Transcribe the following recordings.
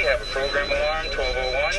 you have a program alarm, 1201.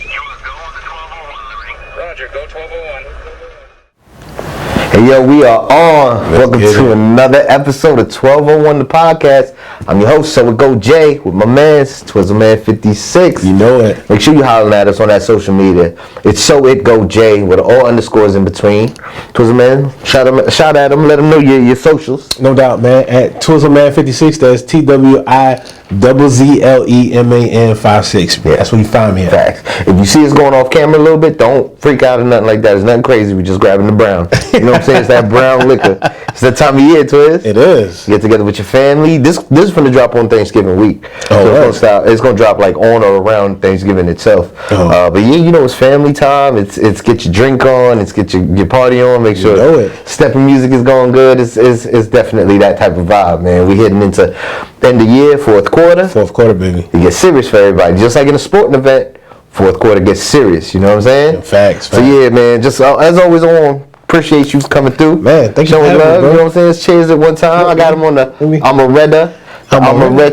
You want to go on the 1201, Liberty? Roger, go 1201. Hey yo, we are on. Welcome to another episode of 1201 the podcast. I'm your host, So It Go Jay, with my man, Twizzleman56. You know it. Make sure you holler at us on that social media. It's So It Go Jay with all underscores in between. Twizzleman, shout at him, let him know your socials. No doubt, man. At Twizzleman56, that's TWIZZLEMAN56. Yeah. That's where you find me at. Facts. If you see us going off camera a little bit, don't freak out or nothing like that. It's nothing crazy. We're just grabbing the brown. You know what I'm saying? It's that brown liquor. It's that time of year, Twiz. It is. Get together with your family. This is going to drop on Thanksgiving week. Oh, so it's going to drop like on or around Thanksgiving itself. Oh. But yeah, you know, it's family time. It's get your drink on. It's get your party on. Make sure stepping music is going good. It's definitely that type of vibe, man. We heading into end of year, fourth quarter. Fourth quarter, baby. It gets serious for everybody. Just like in a sporting event, fourth quarter gets serious. You know what I'm saying? Facts. So yeah, man. Just as always on. Appreciate you coming through. Man, thanks for having me, bro. You know what I'm saying? It's cheers at one time. I got him on the I'm a red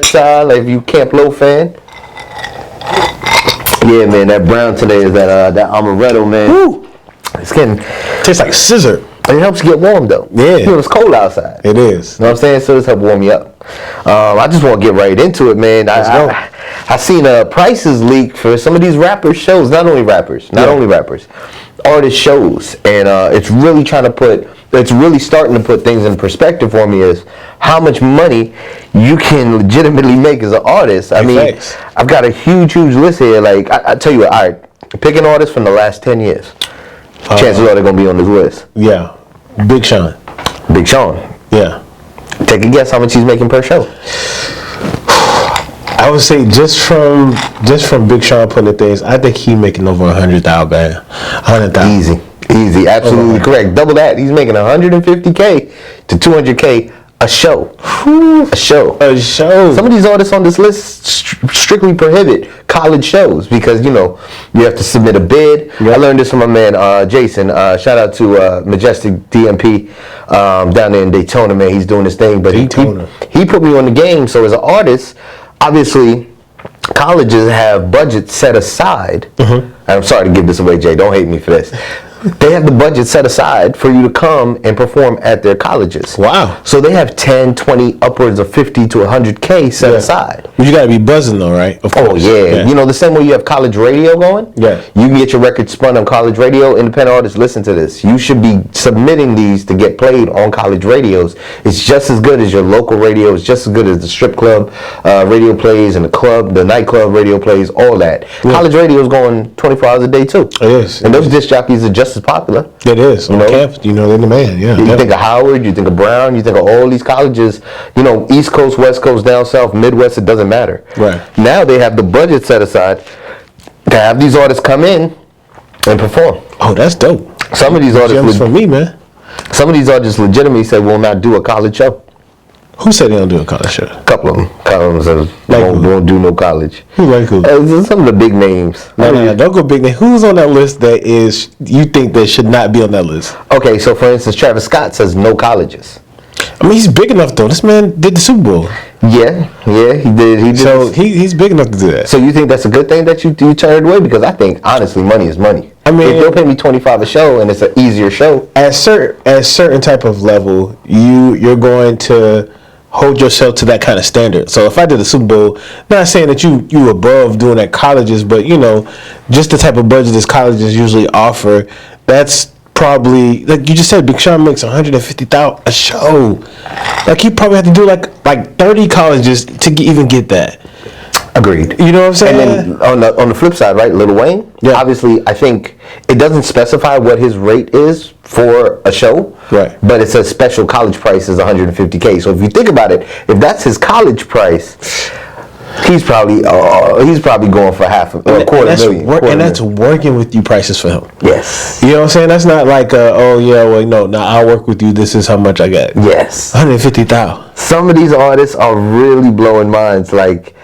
side, like if you Camp Low fan. Yeah, man, that brown today is that amaretto, man. Woo. It's getting Tastes like scissor. it helps you get warm though. Yeah. You know, it's cold outside. It is. You know what I'm saying? So this help warm you up. I just want to get right into it, man. I seen prices leak for some of these rappers shows. Not only rappers, artist shows, and it's really starting to put things in perspective for me. Is how much money you can legitimately make as an artist. I mean, Thanks. I've got a huge list here. Like I tell you what, all right, pick an artist from the last 10 years. Chances are they're gonna be on this list. Yeah. Big Sean. Big Sean. Yeah. Take a guess how much he's making per show. I would say just from Big Sean putting the things, I think he making over 100,000, man. 100,000. Easy, absolutely correct. Double that. He's making 150K to 200K a show. A show. Some of these artists on this list strictly prohibit college shows because, you know, you have to submit a bid. Yep. I learned this from my man Jason. Shout out to Majestic DMP down there in Daytona, man. He's doing his thing. But he put me on the game. So as an artist, obviously, colleges have budgets set aside. Mm-hmm. I'm sorry to give this away, Jay. Don't hate me for this. They have the budget set aside for you to come and perform at their colleges. Wow. So they have 10, 20, upwards of 50 to 100K set aside. But you got to be buzzing though, right? Of course. Oh, yeah. You know, the same way you have college radio going? Yeah. You can get your record spun on college radio. Independent artists, listen to this. You should be submitting these to get played on college radios. It's just as good as your local radio. It's just as good as the strip club radio plays and the nightclub radio plays, all that. Yeah. College radio is going 24 hours a day, too. It is. And those disc jockeys are just as popular. It is. You know? Campus, they're the man. Yeah. You think of Howard, you think of Brown, you think of all these colleges, you know, East Coast, West Coast, down South, Midwest, it doesn't matter. Right. Now they have the budget set aside to have these artists come in and perform. Oh, that's dope. Some of these artists for me, man. Some of these artists legitimately say we'll not do a college show. Who said they don't do a college show? A couple of them. Said won't do no college. Who like who? Some of the big names. No, don't go big name. Who's on that list that you think that should not be on that list? Okay, so for instance, Travis Scott says no colleges. I mean, he's big enough though. This man did the Super Bowl. Yeah, he did. So he's big enough to do that. So you think that's a good thing that you turned away? Because I think honestly, money is money. I mean, if they'll pay me $25 a show and it's an easier show, at certain type of level, you're going to hold yourself to that kind of standard. So if I did a Super Bowl, not saying that you above doing at colleges, but you know, just the type of budget that colleges usually offer, that's probably, like you just said, Big Sean makes $150,000 a show. Like you probably have to do like 30 colleges to even get that. Agreed. You know what I'm saying? And then on the flip side, right, Lil Wayne, obviously I think it doesn't specify what his rate is for a show. Right. But it says special college price is $150K. So if you think about it, if that's his college price, he's probably going for a quarter million. And that's working with you prices for him. Yes. You know what I'm saying? That's not like I'll work with you. This is how much I got. Yes. $150,000. Some of these artists are really blowing minds. Like,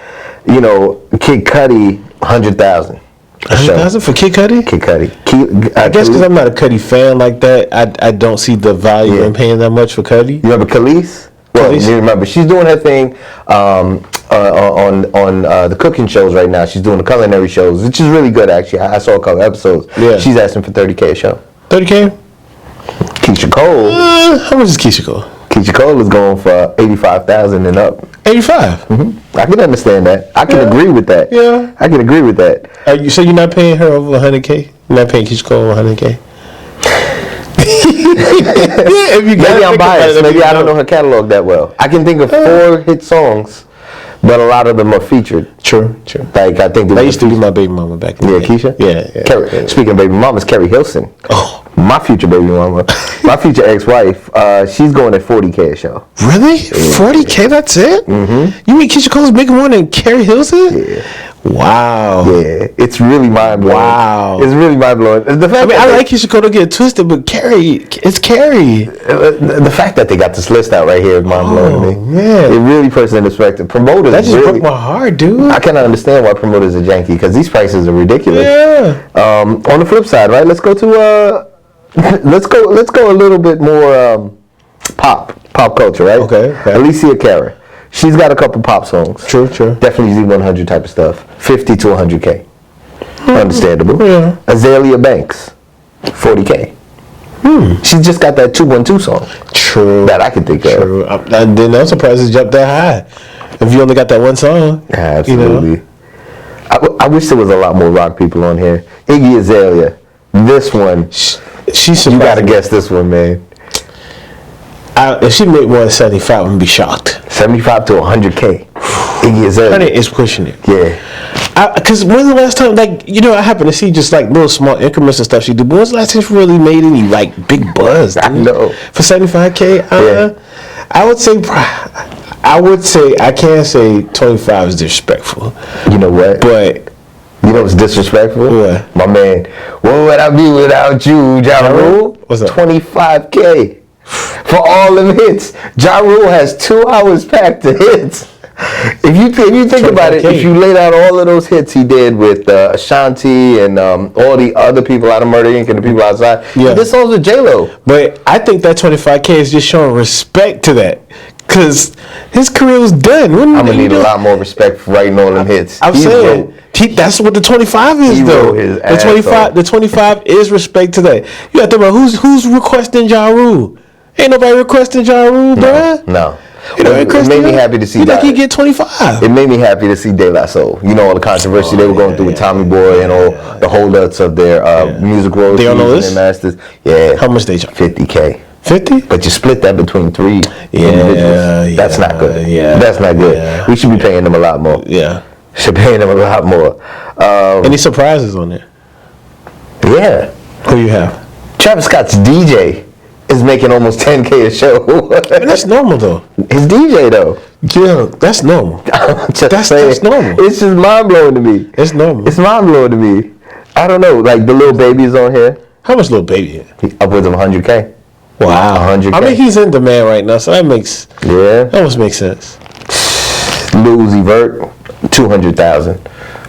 you know, Kid Cudi, $100,000. $100,000 for Kid Cudi? Kid Cudi. I guess because I'm not a Cudi fan like that, I don't see the value in paying that much for Cudi. You remember Khalees? Well, you remember, she's doing her thing on the cooking shows right now. She's doing the culinary shows, which is really good, actually. I saw a couple episodes. Yeah. She's asking for $30K a show. 30K? Keisha Cole. How much is Keisha Cole? Keisha Cole is going for 85,000 and up. 85. I can understand that. I can agree with that. Yeah. I can agree with that. So you're not paying her over 100K? You're not paying Keisha Cole over 100K? If you Maybe I'm biased. Maybe I don't know her catalog that well. I can think of 4 hit songs, but a lot of them are featured. True. Like, I think I used to be my baby mama back in the day. Keisha? Yeah. Carrie, speaking of baby mamas, Carrie Hilson. Oh. My future baby mama. My future ex-wife. She's going at $40K a show. Really? 40K, that's it? Mm-hmm. You mean Keisha Cole's making more than Carrie Hilson? Yeah. Wow. Yeah. It's really mind-blowing. Wow. It's really mind-blowing. The fact I like Keisha Cole, don't get it twisted, but Carrie, it's Carrie. The fact that they got this list out right here is mind-blowing to me. Man. It really puts it in perspective. Promoters That just really, broke my heart, dude. I cannot understand why promoters are janky, because these prices are ridiculous. Yeah. On the flip side, right? Let's go to let's go a little bit more pop culture, right? Okay. Alicia Cara, she's got a couple pop songs. True. Definitely Z100 type of stuff. 50 to 100K. Understandable. Yeah. Azalea Banks, 40K. She's just got that 212 song. True. That I can think of. True. I'm surprised it jumped that high. If you only got that one song. Absolutely. You know? I wish there was a lot more rock people on here. Iggy Azalea. This one. She's You gotta surprising. guess this one, man. If she made 175, I'm gonna be shocked. 75 to 100K. Iggy Azalea. Honey is pushing it. Yeah. Because when's the last time, I happen to see just like little small increments and stuff she do, but when's the last time she really made any like big buzz? I dude? know. For 75K, Yeah. I would say I can't say 25 is disrespectful, You know what? but You know what's disrespectful? What? My man, what would I be without you, Ja Rule? What's up? 25K. For all them hits. Ja Rule has 2 hours packed to hits. If you think about it, 25K. if you laid out all of those hits he did with Ashanti and all the other people out of Murder Inc. and the people outside, Yeah. this song's with J-Lo. But I think that 25K is just showing respect to that, because his career was done. I'm gonna need a lot more respect for writing all them hits. I'm He saying wrote- that's what the 25 is, He though. wrote his The ass 25, off. the 25 is respect to that. You got to think about who's requesting Ja Rule. Ain't nobody requesting Ja Rule, bruh. No. You know, It made me happy to see you that. think he get 25? It made me happy to see De La Soul. You know all the controversy they were going through with Tommy Boy and all the holdups of their music royalties They on the and list? their masters. Yeah. How much they charge? 50K. 50? But you split that between 3 individuals. That's not good. yeah, That's not good. yeah. We should be paying them a lot more. Yeah. Should be paying them a lot more. Any surprises on there? Yeah. Who you have? Travis Scott's DJ is making almost 10K a show. And that's normal, though. His DJ though. Yeah, that's normal. Just That's saying. normal. It's just mind blowing to me. It's normal. It's mind blowing to me. I don't know. Like the little baby's on here. How much Lil Baby? Upwards of 100K. Wow. 100K. I mean, he's in demand right now, so Yeah. that almost makes sense. Lil Uzi Vert, 200,000.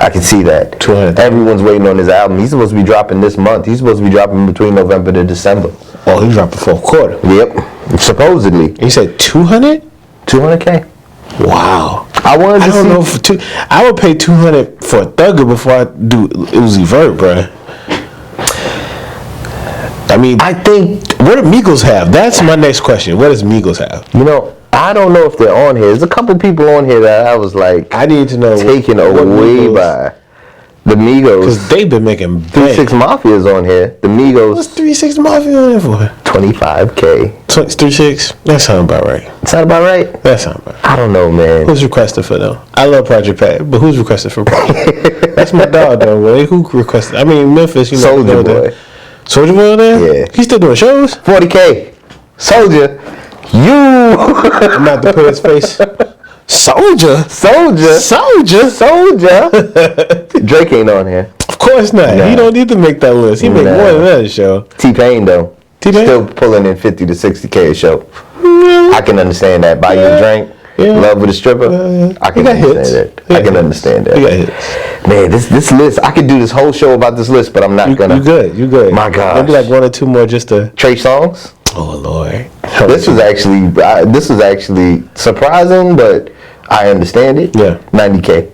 I can see that. 200,000. Everyone's waiting on his album. He's supposed to be dropping this month. He's supposed to be dropping between November to December. Oh, he dropped the fourth quarter. Yep. Supposedly. You said 200? 200K. Wow. I wanted to I don't see. know for I would pay 200 for a Thugger before I do Uzi Vert, bruh. I mean, I think, what do Migos have? That's my next question. What does Migos have? you know, I don't know if they're on here. There's a couple people on here that I was like I need to know taken what away Migos- by. The Migos. Because they've been making 3-6 bank. Mafia's on here. The What's Migos, 3-6 Mafia on there for? 25K. 3-6? That sounds about right. Sound about right? That sounds about right. I don't know, man. Who's requested for though? I love Project Pat, but who's requested for Project? That's my dog though. Boy. Who requested? I mean, Memphis, you know. Soulja know Boy. that. Soulja Boy on there? Yeah. He's still doing shows? 40K. Soldier. You. I'm about to put his face. Soldier? Soldier. Soldier? Soldier. Drake ain't on here. Of course not. Nah. He don't need to make that list. He make Nah. more than that show. T-Pain though. T-Pain? Still pulling in 50 to 60K a show. I can understand that. Buy you a drink. Yeah. Love with a stripper. I He can got understand hits. that. He I got can hits. understand that. He got hits. Man, this list, I could do this whole show about this list, but I'm not gonna. You good. You good. My gosh. Maybe like one or two more just to. Trey Songz. Oh Lord. This was actually surprising, but I understand it. Yeah. 90K.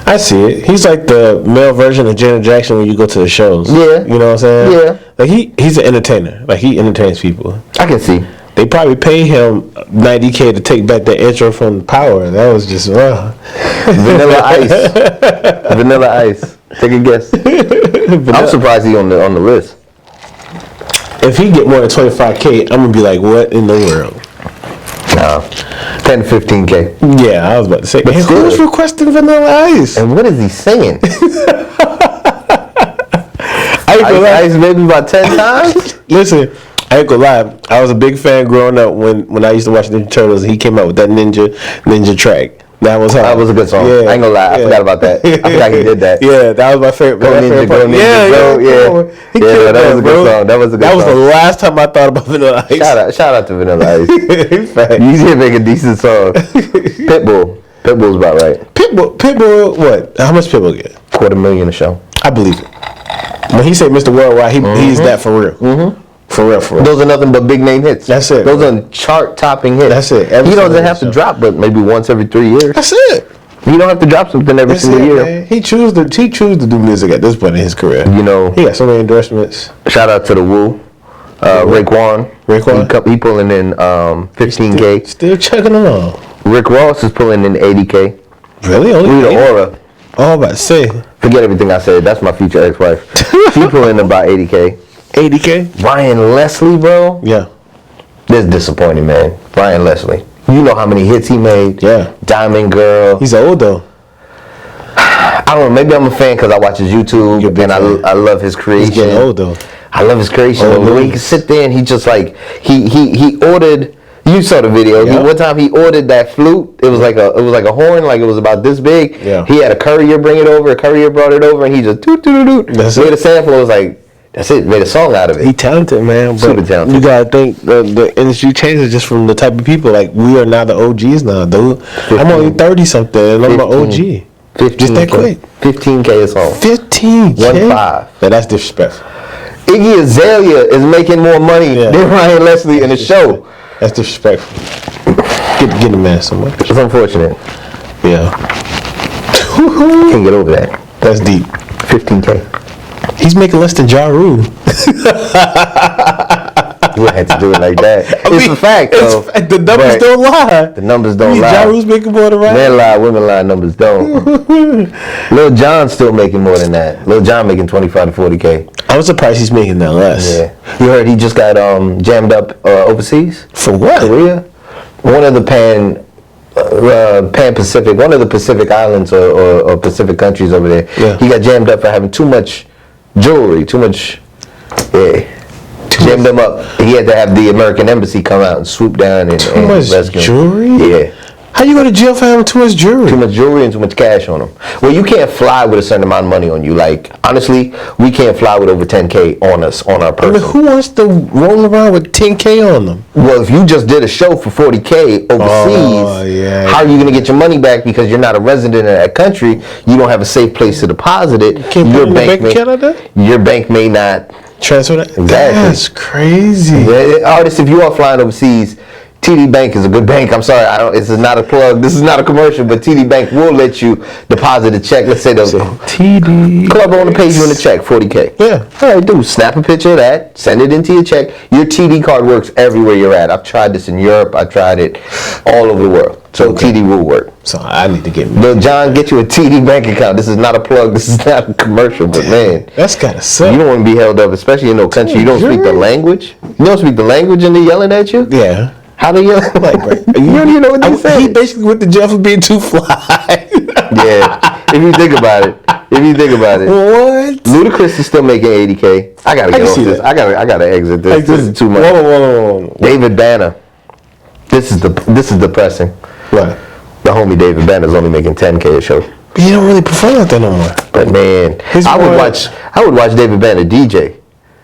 I see it. He's like the male version of Janet Jackson when you go to the shows. Yeah. You know what I'm saying? Yeah. Like he's an entertainer. Like he entertains people. I can see. They probably paid him $90K to take back the intro from Power. That was just Vanilla Ice. Vanilla Ice. Take a guess. I'm surprised he's on the list. If he get more than 25K, I'm gonna be like, what in the world? No. 10 to 15K. Yeah, I was about to say. Hey, still. who's requesting Vanilla Ice? And what is he singing? I ain't gonna lie. Ice Baby about 10 times? Listen, I ain't gonna lie. I was a big fan growing up when I used to watch Ninja Turtles. And he came out with that Ninja track. That was hard. That was a good song. I ain't gonna lie. I forgot about that. I forgot he did that. Yeah, that was my favorite. Go Ninja, go Ninja, yeah, go. Yeah. He Yeah, killed that was a bro. good song. That was a good That was song. the last time I thought about Vanilla Ice. Shout out to Vanilla Ice. Facts. You did make a decent song. Pitbull. Pitbull's about right. Pitbull, what? How much Pitbull get? $250,000 a show. I believe it. When he say Mr. Worldwide, he's that for real. For real. Those are nothing but big name hits. That's it, Those bro. are chart topping hits. That's it. Every He doesn't single have to show. drop, but maybe once every 3 years. That's it. You don't have to drop something every That's single it, year. man. He choose to do music at this point in his career. You know, He got so many endorsements. shout out to the Woo. Raekwon. Raekwon? He pulling in 15K. Still chugging along. Rick Ross is pulling in 80K. Really? Only Rita 80? Ora. Oh, I'm about to say. Forget everything I said. That's my future ex-wife. She pulling in about 80K. 80K? Ryan Leslie, bro. Yeah. This is disappointing, man. Ryan Leslie. You know how many hits he made. Yeah. Diamond Girl. He's old, though. I don't know. Maybe I'm a fan because I watch his YouTube You're a big and fan. I love his creation. He's getting old, though. I love his creation. Old The way he movies. can sit there and he just like he ordered. You saw the video. Yeah. One time he ordered that flute. It was like a horn, like it was about this big. Yeah. He had a courier bring it over. A courier brought it over, and he just doot doot doot. That's Made it. a sample. It was like that's it. Made a song out of it. He talented, man. But Super talented. You gotta think the industry changes just from the type of people. Like we are now the OGs now, dude. I'm only 30 something, and I'm an OG. 15K. Just that quick. 15K a song. 15. 1.5. Yeah, that's disrespectful. Iggy Azalea is making more money Yeah. than Ryan Leslie in the show. That's disrespectful. Get the man so much. It's unfortunate. Yeah, Can't get over that. that's deep. 15K. He's making less than Ja Rule. You had to do it like that. It's a fact, though. The numbers But don't lie. The numbers don't Ja lie. Rule's making more than Ryan. Men lie, women lie, numbers don't. Lil Jon's still making more than that. Lil Jon making 25 to 40K. I'm surprised he's making that less. Yeah. You heard he just got jammed up overseas? For what? Korea? One of the Pan-Pacific, one of the Pacific islands or Pacific countries over there. Yeah. He got jammed up for having too much jewelry, jammed him up. He had to have the American embassy come out and swoop down and much rescue him. jewelry? Yeah. How you go to jail for having too much jewelry? Too much jewelry and too much cash on him. Well, you can't fly with a certain amount of money on you. Like, honestly, we can't fly with over 10K on us, on our I person. mean, who wants to roll around with 10K on them? Well, if you just did a show for 40K overseas, Oh, yeah. how are you going to get your money back because you're not a resident of that country? You don't have a safe place to deposit it. Can't put it in the bank account like that? Your bank may not. Transfer that? Exactly. That's crazy. Yeah, artists, if you are flying overseas, TD Bank is a good bank. I'm sorry, this is not a plug. This is not a commercial, but TD Bank will let you deposit a check. Let's say the TD. club owner pays you in a check, 40K. Yeah. All right, dude, snap a picture of that, send it into your check. Your TD card works everywhere you're at. I've tried this in Europe. I tried it all over the world. So TD will work. So I need to get me. Lil Jon, get you a TD bank account. This is not a plug. This is not a commercial, but man, That's gotta suck. you don't want to be held up, especially in no country. You don't speak the language. You don't speak the language and they're yelling at you? Yeah. How they yell? Like, you don't even know what they He say. basically went to jail for being too fly. Yeah, if you think about it. If you think about it. What? Ludacris is still making 80K. I gotta I get can off see this. that. I gotta exit this. This is too much. Whoa. David Banner. This is depressing. What? The homie David Banner's only making 10K a show. But you don't really perform like that no more. But man, His I would more- watch David Banner DJ.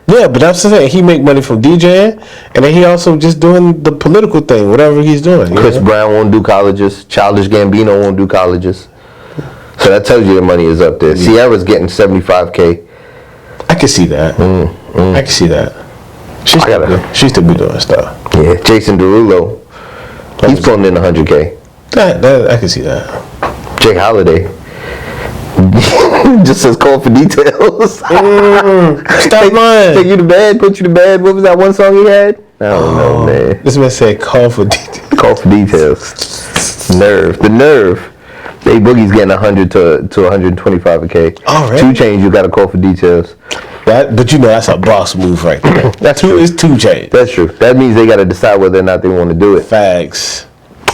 Yeah, but I'm saying he make money from DJing, and then he also just doing the political thing, whatever he's doing. Chris know? Brown won't do colleges. Childish Gambino won't do colleges. So that tells you your money is up there. Sierra's getting 75K. I can see that. I can see that. She still be doing stuff. Yeah, Jason Derulo. He's pulling in 100K. That I can see that. Jake Holiday. Just says call for details. Stop lying. Take you to bed, put you to bed. What was that one song he had? I don't know, man. This man said call for details. Call for details. Nerve. The nerve. They Boogie's getting 100 to 125K. Already? 2 Chainz, you got to call for details. But you know that's a boss move right there. That's true. It's 2 Chainz. That's true. That means they got to decide whether or not they want to do it. Facts.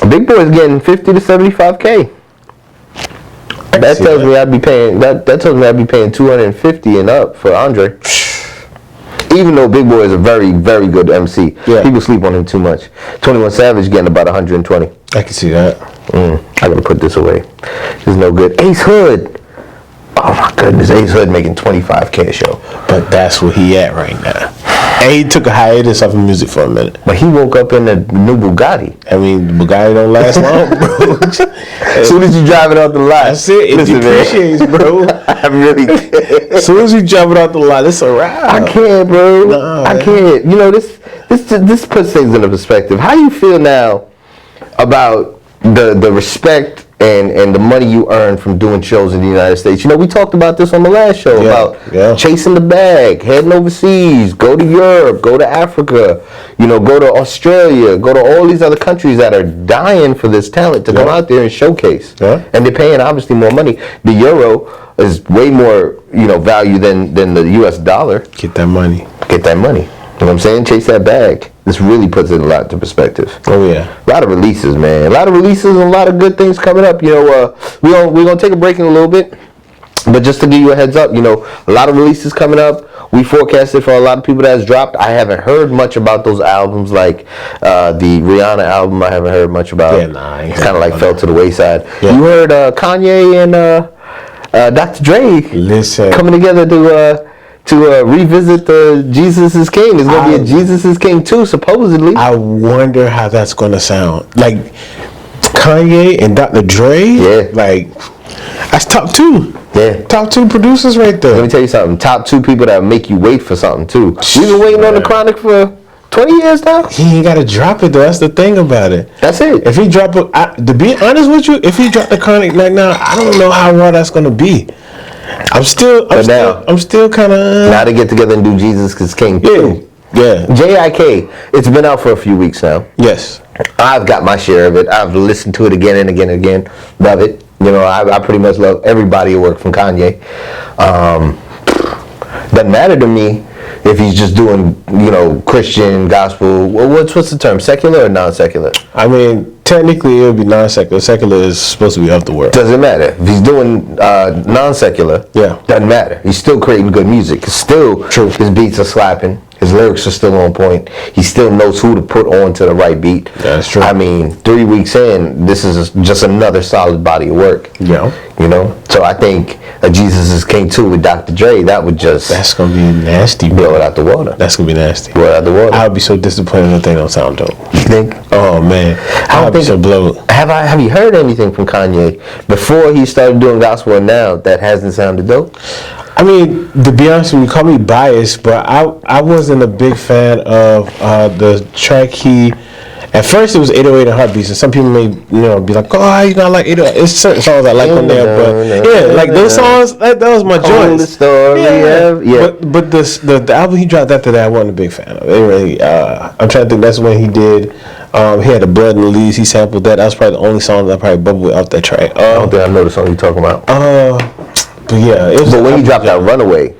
Big Boy's getting 50 to 75K. That tells me I'd be paying. That tells me I'd be paying 250 and up for Andre. Even though Big Boy is a very, very good MC, people sleep on him too much. 21 Savage getting about 120. I can see that. I gotta put this away. This is no good. Ace Hood. Oh my goodness, Ace Hood making 25K a show. But that's where he at right now. And he took a hiatus off of music for a minute. But he woke up in the new Bugatti. I mean, the Bugatti don't last long, bro. As soon as you drive it out the lot, that's it. It depreciates, bro. I really can't. As soon as you drive it out the lot, it's a wrap. I can't, bro. I can't. You know, this puts things into perspective. How do you feel now about the respect and the money you earn from doing shows in the United States? You know, we talked about this on the last show about chasing the bag, heading overseas, go to Europe, go to Africa, you know, go to Australia, go to all these other countries that are dying for this talent to come out there and showcase. And they're paying obviously more money. The euro is way more, you know, value than the US dollar. Get that money. Get that money. You know what I'm saying? Chase that bag. This really puts it a lot into perspective. Oh yeah. A lot of releases, man. A lot of releases and a lot of good things coming up. You know, we're gonna take a break in a little bit, but just to give you a heads up, you know, a lot of releases coming up. We forecasted for a lot of people that has dropped. I haven't heard much about those albums, like the Rihanna album. I haven't heard much about. It's kind of like fell to the wayside. You heard Kanye and Dr. Dre coming together to revisit the Jesus is King. There's going to be a Jesus is King 2, supposedly. I wonder how that's going to sound. Like, Kanye and Dr. Dre? Like, that's top 2. Yeah. Top 2 producers right there. Let me tell you something. Top 2 people that make you wait for something, too. We've been waiting on the Chronic for 20 years now. He ain't got to drop it, though. That's the thing about it. That's it. If he drop it, to be honest with you, if he drop the Chronic right now, I don't know how raw that's going to be. I'm still kind of. Now to get together and do Jesus is King 2. Yeah. J.I.K. It's been out for a few weeks now. Yes. I've got my share of it. I've listened to it again and again and again. Love it. You know, I pretty much love every body of work from Kanye. Doesn't matter to me if he's just doing, you know, Christian, gospel. What's the term? Secular or non-secular? I mean, technically it would be non-secular. Secular is supposed to be of the world. Doesn't matter. If he's doing non-secular, doesn't matter. He's still creating good music. It's still true. His beats are slapping. His lyrics are still on point. He still knows who to put on to the right beat. That's true. I mean, 3 weeks in, this is just another solid body of work. Yeah. You know? So I think a Jesus is King 2 with Dr. Dre, that would just... That's going to be nasty, bro. Blow it out the water. That's going to be nasty. Blow it out the water. I would be so disappointed if they don't sound dope. You think? Oh, man. I would be so blown. Have you heard anything from Kanye before he started doing gospel and now that hasn't sounded dope? I mean, to be honest with you, call me biased, but I wasn't a big fan of the track he... At first, it was 808 and Heartbeats, and some people may, you know, be like, "Oh, you not like 808?" It's certain songs I like on there, but yeah, like those songs, that was my joints. But the album he dropped after that, I wasn't a big fan of. It really, I'm trying to think. That's when he did. He had the Blood and the Leaves. He sampled that. That was probably the only song that I probably bubbled off that track. I don't think I know the song you're talking about. But yeah, it was. But when he dropped that Runaway,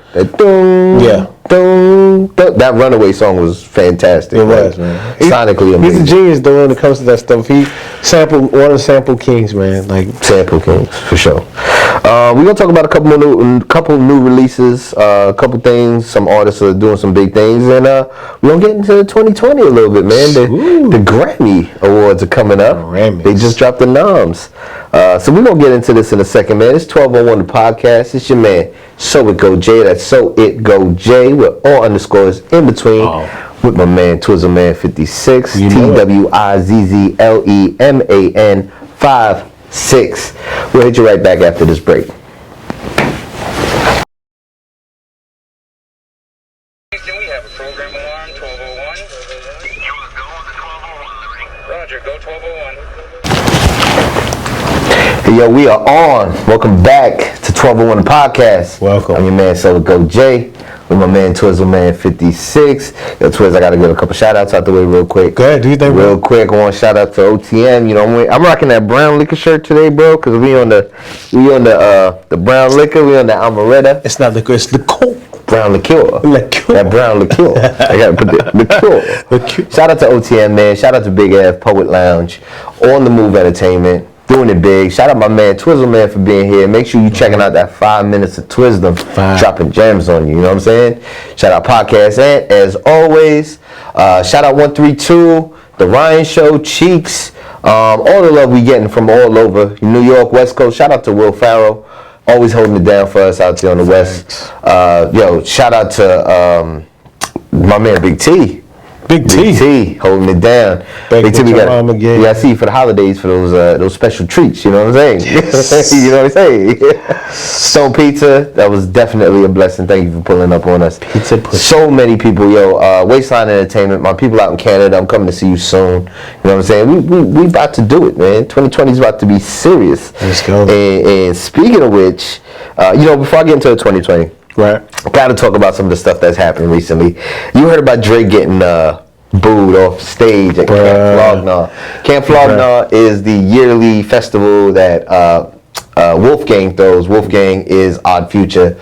that Runaway song was fantastic. It was, man. Sonically amazing. He's a genius though when it comes to that stuff. He sampled one of the sample kings, man. Like sample kings for sure. We're gonna talk about a couple new releases, a couple things. Some artists are doing some big things, and we're gonna get into 2020 a little bit, man. The Grammy Awards are coming up. Grammys. They just dropped the noms. So we're gonna get into this in a second, man. It's 1201 the podcast. It's your man, So It Go Jay. That's So It Go Jay with all underscores in between. With my man Twizzleman 56, TWIZZLEMAN 56. We'll hit you right back after this break. We have a program alarm, 1201. Roger, go 1201. Hey, yo, we are on. Welcome back to 1201 Podcast. Welcome. I'm your man, Solar Go J. With my man, Twizzle Man 56. Yo, Twiz, I got to give a couple shout-outs out the way real quick. Go ahead, do you think, bro? Real quick, I want to shout out to OTM. You know, I'm rocking that brown liquor shirt today, bro, because we on the brown liquor. We on the Amaretta. It's not liquor, it's liqueur. Brown liqueur. Liqueur. That brown liqueur. I gotta put the liqueur. Liqueur. Shout out to OTM, man. Shout out to Big F, Poet Lounge, On the Move Entertainment, doing it big. Shout out my man Twizzle Man for being here. Make sure you checking out that 5 minutes of Twisdom, dropping gems on you. You know what I'm saying? Shout out Podcast Ant, as always. Shout out 132, The Ryan Show, Cheeks. All the love we getting from all over New York, West Coast. Shout out to Will Farrell. Always holding it down for us out there on the West. Yo, shout out to my man Big T. Big T. Holding it down. Big T, we got I see you for the holidays for those special treats. You know what I'm saying? Yes. You know what I'm saying? Stone Pizza, that was definitely a blessing. Thank you for pulling up on us. Pizza push. So many people, yo. Waistline Entertainment, my people out in Canada. I'm coming to see you soon. You know what I'm saying? We about to do it, man. 2020 is about to be serious. Let's go. And speaking of which, you know, before I get into 2020. Right. Got to talk about some of the stuff that's happened recently. You heard about Drake getting booed off stage at Camp Flog Gnaw. Camp Flog Gnaw is the yearly festival that Wolfgang throws. Wolfgang is Odd Future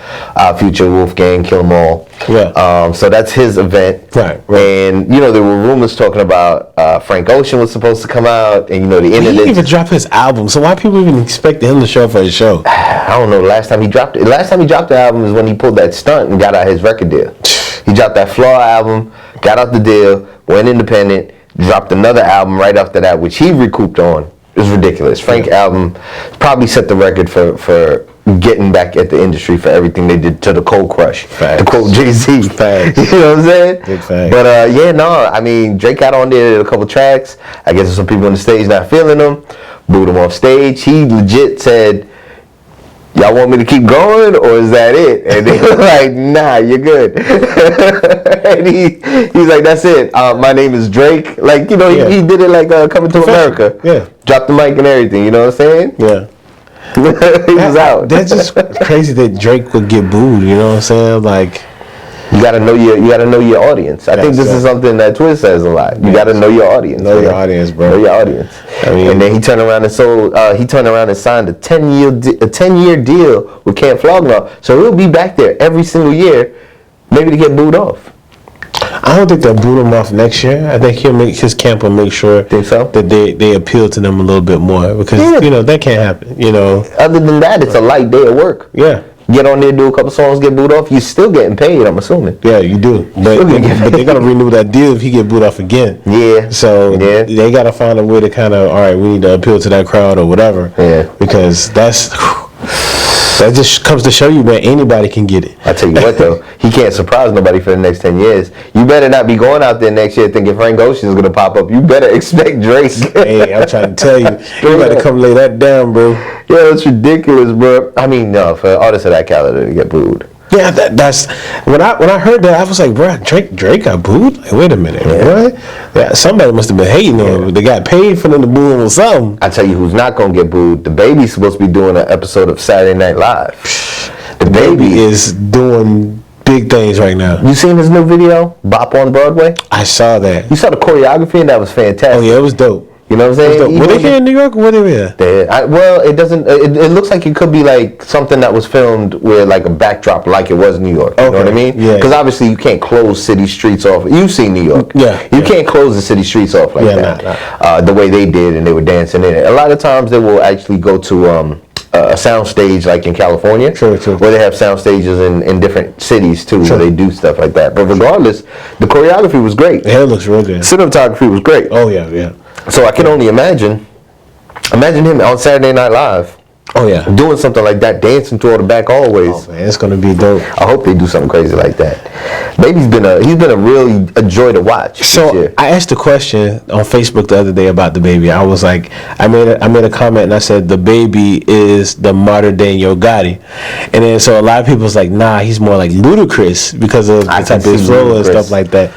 Wolfgang, Kill 'Em All. Yeah. So that's his event. Right. And you know there were rumors talking about Frank Ocean was supposed to come out, and you know the He internet. didn't even drop his album, so why people even expect him to show up for his show? I don't know. Last time he dropped the album is when he pulled that stunt and got out his record deal. He dropped that Flaw album, got out the deal, went independent, dropped another album right after that, which he recouped on. It was ridiculous. Frank album probably set the record for getting back at the industry for everything they did to the Cold Crush. Facts. To quote Jay-Z. Facts. You know what I'm saying? Big facts. But I mean, Drake got on there a couple tracks. I guess there's some people on the stage not feeling him. Booed him off stage. He legit said, y'all want me to keep going or is that it? And they were like, nah, you're good. And he's like, that's it. My name is Drake. Like, you know, he did it like Coming to America. Yeah. Dropped the mic and everything, you know what I'm saying? Yeah. He was out. That's just crazy that Drake would get booed, you know what I'm saying? Like, you gotta know your audience. I think this is something that Twiz says a lot. You gotta know your audience. Know your audience, bro. Know your audience. I mean, and then he turned around and signed a 10-year deal with Camp Flog Gnaw. So he'll be back there every single year, maybe to get booed off. I don't think they'll boot him off next year. I think his camp will make sure that they appeal to them a little bit more because you know that can't happen. You know. Other than that, it's a light day of work. Yeah. Get on there, do a couple songs, get booed off. You're still getting paid, I'm assuming. Yeah, you do. But they're gonna renew that deal if he get booed off again. Yeah. So they gotta find a way to kind of, all right, we need to appeal to that crowd or whatever. Yeah. Because that just comes to show you, man, anybody can get it. I tell you what, though, he can't surprise nobody for the next 10 years. You better not be going out there next year thinking Frank Ocean's going to pop up. You better expect Drake. Hey, I'm trying to tell you. You better come lay that down, bro. Yeah, it's ridiculous, bro. I mean, no, for artists of that caliber to get booed. Yeah, that's when I heard that I was like, bro, Drake got booed. Like, wait a minute, what? Yeah, somebody must have been hating on him. They got paid for them to boo him or something. I tell you, who's not gonna get booed? The Baby's supposed to be doing an episode of Saturday Night Live. The baby is doing big things right now. You seen his new video, Bop on Broadway? I saw that. You saw the choreography, and that was fantastic. Oh yeah, it was dope. You know what I'm saying? Were they here in New York or were they here? Well, it doesn't. It looks like it could be like something that was filmed with like a backdrop, like it was New York. You know what I mean? Yeah. Because obviously you can't close city streets off. You've seen New York. Yeah. You can't close the city streets off like that. The way they did, and they were dancing in it. A lot of times they will actually go to a sound stage like in California, True. where they have sound stages in different cities too, where they do stuff like that. But regardless, the choreography was great. The hair looks real good. Cinematography was great. Oh yeah. So I can only imagine him on Saturday Night Live. Oh yeah. Doing something like that, dancing through all the back hallways. Oh man, it's gonna be dope. I hope they do something crazy like that. Baby's been a joy to watch. So I asked a question on Facebook the other day about the baby. I was like, I made a comment and I said the baby is the modern day Yo Gotti, and then so a lot of people was like, nah, he's more like Ludacris because of the type of his flow and stuff like that.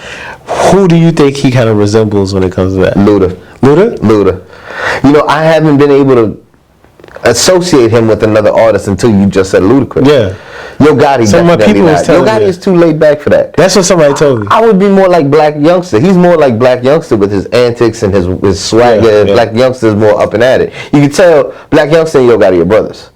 Who do you think he kind of resembles when it comes to that? Luda. Luda. You know, I haven't been able to associate him with another artist until you just said Ludacris. Yeah. Yo Gotti, Some of my definitely people was not. Yo telling Gotti me. is too laid back for that. That's what somebody told me. I would be more like Black Youngster. He's more like Black Youngster with his antics and his swagger. Yeah. Black Youngster is more up and at it. You can tell Black Youngster and Yo Gotti are brothers.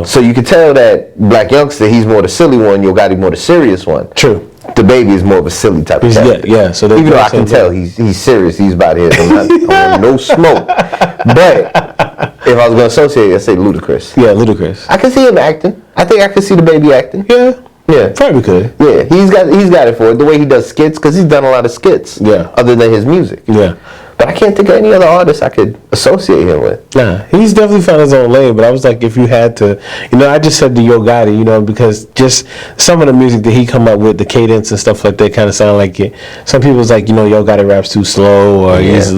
So you can tell that Black Youngster, he's more the silly one. Yo Gotti more the serious one. True. The baby is more of a silly type of Yeah, character. yeah. So Even though I same can tell thing. he's serious. He's about his. I'm not, I want no smoke. But if I was going to associate, I'd say Ludacris. Yeah, Ludacris. I can see him acting. I think I can see the baby acting. Yeah. Yeah. Probably could. Yeah, he's got it for it. The way he does skits, because he's done a lot of skits. Yeah. Other than his music. Yeah. But I can't think of any other artist I could associate him with. Nah, he's definitely found his own lane, but I was like, if you had to, I just said to Yo Gotti, because just some of the music that he come up with, the cadence and stuff like that kind of sound like it. Some people was like, Yo Gotti raps too slow, or he's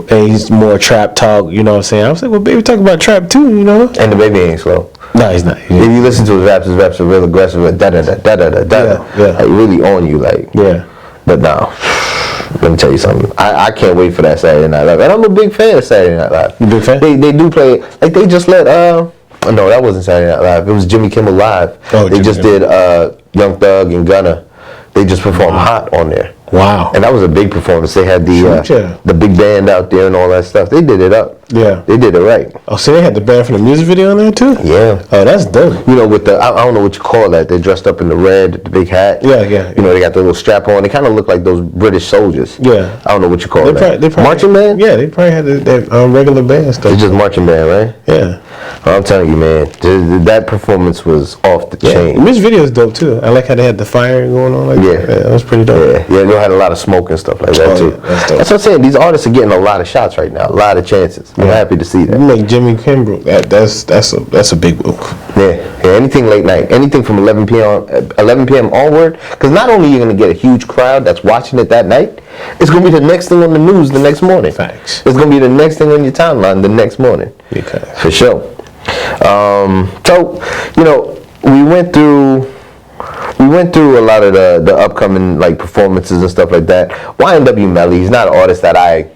he's more trap talk, you know what I'm saying? I was like, well, baby, talk about trap too, And the baby ain't slow. No, he's not. If you listen to his raps are real aggressive, like da da da da da da da. Yeah. Like really on you, like. Yeah. But now, let me tell you something. I can't wait for that Saturday Night Live, and I'm a big fan of Saturday Night Live. You big fan? They do play like they just let no, that wasn't Saturday Night Live. It was Jimmy Kimmel Live. Oh, they Jimmy just Kimmel. did Young Thug and Gunna. They just performed Hot on there. Wow. And that was a big performance. They had the big band out there and all that stuff. They did it up. Yeah. They did it right. Oh, so they had the band from the music video on there too? Yeah. Oh, that's dope. With the, I don't know what you call that. They're dressed up in the red, the big hat. Yeah. They got the little strap on. They kind of look like those British soldiers. Yeah. I don't know what you call that. They probably, marching band? Yeah, they probably had that regular band stuff. It's just marching band, right? Yeah. I'm telling you, man, that performance was off the The chain. music video is dope too. I like how they had the fire going on like Yeah. that. That was pretty dope. Yeah, they had a lot of smoke and stuff like that Oh, too. yeah, that's dope. That's what I'm saying. These artists are getting a lot of shots right now, a lot of chances. I'm happy to see You that. make Jimmy Kimmel. That's a big move. Yeah, anything late night, anything from 11 p.m. onward, because not only are you going to get a huge crowd that's watching it that night, it's going to be the next thing on the news the next morning. Facts. It's going to be the next thing on your timeline the next morning. Okay. For sure. So, we went through a lot of the upcoming performances and stuff like that. YNW Melly, he's not an artist that I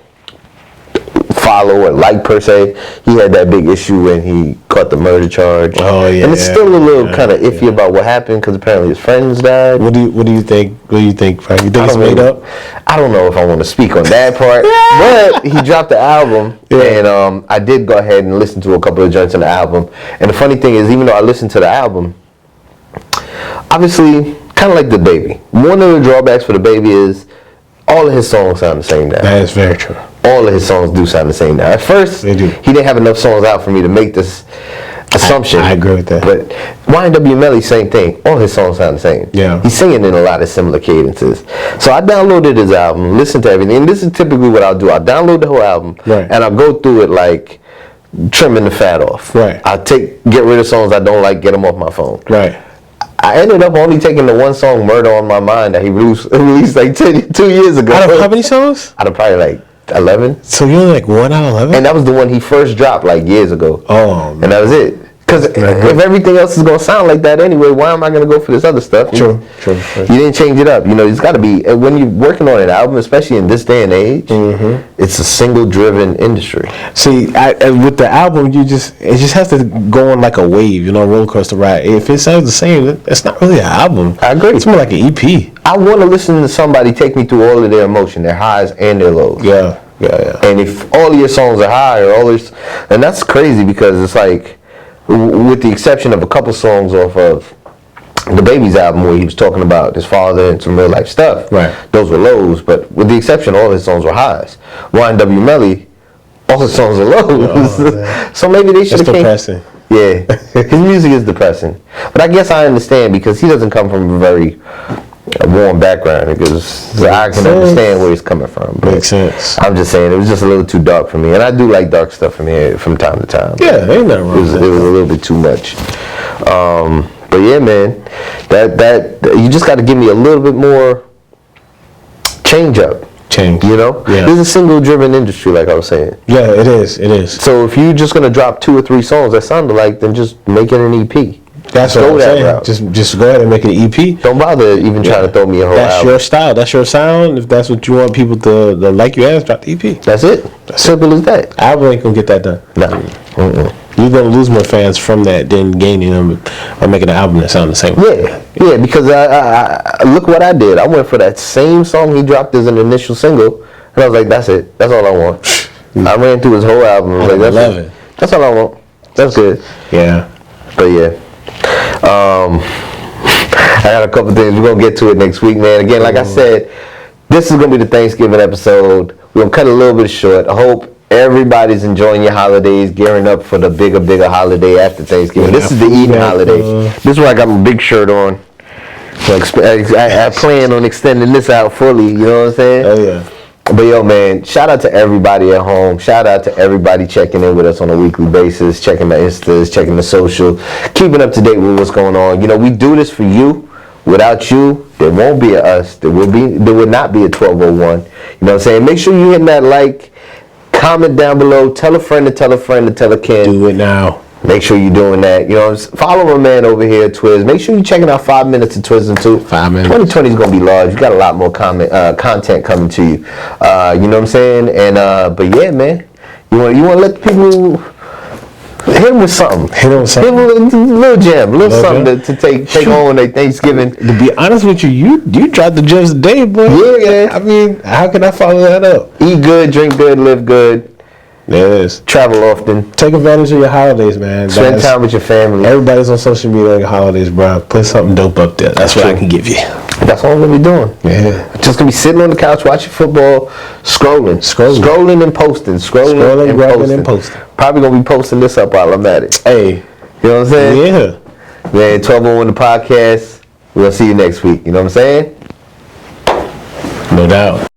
follow or like per se. He had that big issue when he caught the murder charge. Oh, yeah, and it's still a little yeah, kind of iffy about what happened because apparently his friends died. What do you think? What do you think, Frank? You think it's made up? I don't know if I want to speak on that part, but he dropped the album, and I did go ahead and listen to a couple of joints on the album. And the funny thing is, even though I listened to the album, obviously, kind of like the baby. One of the drawbacks for the baby is all of his songs sound the same now. That is very true. All of his songs do sound the same now. At first, They do. he didn't have enough songs out for me to make this assumption. I agree with that. But YNW Melly, same thing. All his songs sound the same. Yeah. He's singing in a lot of similar cadences. So I downloaded his album, listened to everything. And this is typically what I'll do. I'll download the whole album, Right. and I'll go through it like trimming the fat off. Right. I'll get rid of songs I don't like, get them off my phone. Right. I ended up only taking the one song, Murder on My Mind, that he released like 2 years ago. Out of how many songs? Out of probably like 11. So you're only like 1 out of 11? And that was the one he first dropped like years ago. Oh, And that was it. Because if everything else is going to sound like that anyway, why am I going to go for this other stuff? True. You didn't change it up. It's got to be, when you're working on an album, especially in this day and age, it's a single-driven industry. See, with the album, it just has to go on like a wave, roller coaster ride. If it sounds the same, it's not really an album. I agree. It's more like an EP. I want to listen to somebody take me through all of their emotion, their highs and their lows. Yeah. And if all of your songs are high, and that's crazy because it's like, with the exception of a couple songs off of the Baby's album where he was talking about his father and some real life stuff, Right. Those were lows, but with the exception, all his songs were highs. YNW Melly, all his songs are lows. So maybe they should It's have depressing. Yeah, his music is depressing, but I guess I understand because he doesn't come from a very warm background. Because I can understand where he's coming from. But Makes sense. I'm just saying it was just a little too dark for me, and I do like dark stuff from time to time. Yeah, ain't nothing wrong It with was that. a little bit too much. But yeah, man, that you just got to give me a little bit more change up. Change. Yeah. This is a single-driven industry, like I was saying. Yeah, it is. So if you're just gonna drop 2 or 3 songs that sound alike, then just make it an EP. That's Go what I'm that saying. route. Just go ahead and make it an EP. Don't bother even trying to throw me a whole That's album. your style. That's your sound. If that's what you want people to like you as, drop the EP. That's it. Simple as that. Album ain't gonna get that done. No. Mm-mm. You're gonna lose more fans from that than gaining them or making an album that sound the same. Yeah, because I look what I did. I went for that same song he dropped as an initial single, and I was like, that's it. That's all I want. I ran through his whole album. I was like, love it. That's all I want. That's good. Yeah. But yeah. I got a couple things. We're gonna get to it next week, man. Again, like I said, this is gonna be the Thanksgiving episode. We're gonna cut a little bit short. I hope everybody's enjoying your holidays, gearing up for the bigger holiday after Thanksgiving. This is the eating holiday. This is why I got my big shirt on. I plan on extending this out fully. You know what I'm saying? Oh yeah. But yo, man, shout out to everybody at home. Shout out to everybody checking in with us on a weekly basis, checking the Instas, checking the social, keeping up to date with what's going on. You know, we do this for you. Without you, there won't be a us. There would not be a 1201. You know what I'm saying? Make sure you hit that like, comment down below, tell a friend to tell a friend to tell a kid. Do it now. Make sure you're doing that. You know, follow my man over here, Twiz. Make sure you're checking out 5 minutes of Twiz and 2. 5 minutes. 2020 is gonna be large. You got a lot more content coming to you. You know what I'm saying? And but yeah, man, you want to let the people hit them with something. Hit them with something. Hit them with a little gem, little something gem? to take on their Thanksgiving. To be honest with you, you dropped the gems today, boy. Yeah. I mean, how can I follow that up? Eat good, drink good, live good, There it is. travel often, Take advantage of your holidays, man. spend time with your family. Everybody's on social media on your holidays, bro. Put something dope up there. That's what I can give you. That's all I'm gonna be doing. Yeah. Just gonna be sitting on the couch watching football, scrolling and posting, Scrolling, grabbing, and posting. Probably gonna be posting this up while I'm at it. Hey. You know what I'm saying? Yeah. Man, 1201 the podcast. We're gonna see you next week. You know what I'm saying? No doubt.